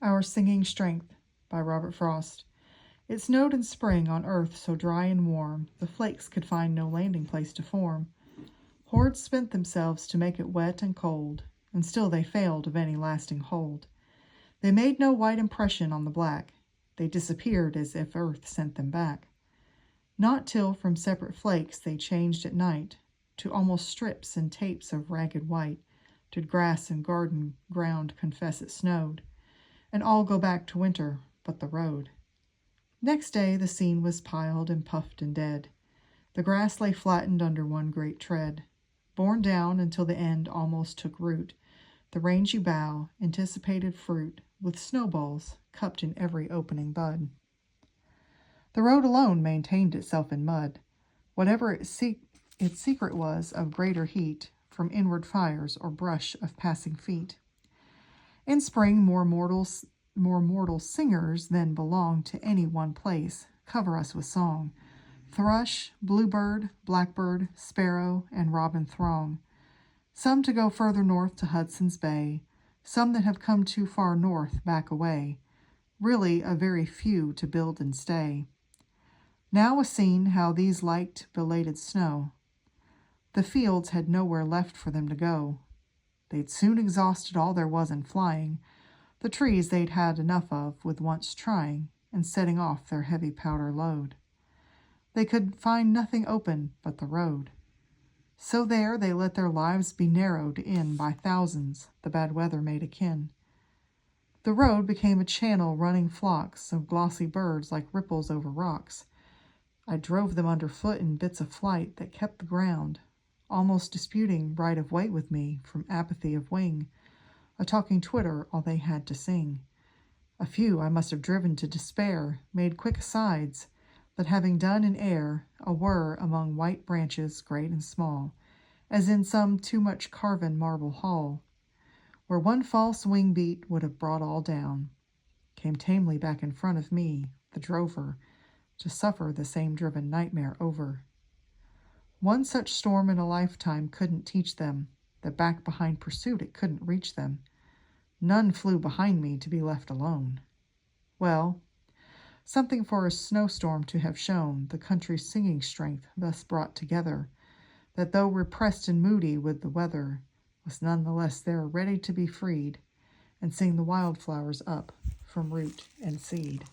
Our Singing Strength by Robert Frost. It snowed in spring on earth so dry and warm, the flakes could find no landing place to form. Hordes spent themselves to make it wet and cold, and still they failed of any lasting hold. They made no white impression on the black, they disappeared as if earth sent them back. Not till from separate flakes they changed at night to almost strips and tapes of ragged white did grass and garden ground confess it snowed, and all go back to winter but the road. Next day the scene was piled and puffed and dead. The grass lay flattened under one great tread, borne down until the end almost took root. The rangy bough anticipated fruit, with snowballs cupped in every opening bud. The road alone maintained itself in mud, whatever its secret was of greater heat from inward fires or brush of passing feet. In spring more mortal singers than belong to any one place cover us with song. Thrush, bluebird, blackbird, sparrow, and robin throng. Some to go further north to Hudson's Bay, some that have come too far north back away, really a very few to build and stay. Now was seen how these liked belated snow. The fields had nowhere left for them to go. They'd soon exhausted all there was in flying, the trees they'd had enough of with once trying and setting off their heavy powder load. They could find nothing open but the road. So there they let their lives be narrowed in by thousands the bad weather made akin. The road became a channel running flocks of glossy birds like ripples over rocks. I drove them underfoot in bits of flight that kept the ground, almost disputing right of way with me from apathy of wing, a talking twitter all they had to sing. A few I must have driven to despair, made quick asides, that having done in air, a whir among white branches great and small, as in some too much carven marble hall, where one false wing beat would have brought all down, came tamely back in front of me, the drover, to suffer the same driven nightmare over. One such storm in a lifetime couldn't teach them that back behind pursuit it couldn't reach them. None flew behind me to be left alone. Well, something for a snowstorm to have shown the country's singing strength thus brought together, that though repressed and moody with the weather, was none the less there ready to be freed, and sing the wildflowers up from root and seed.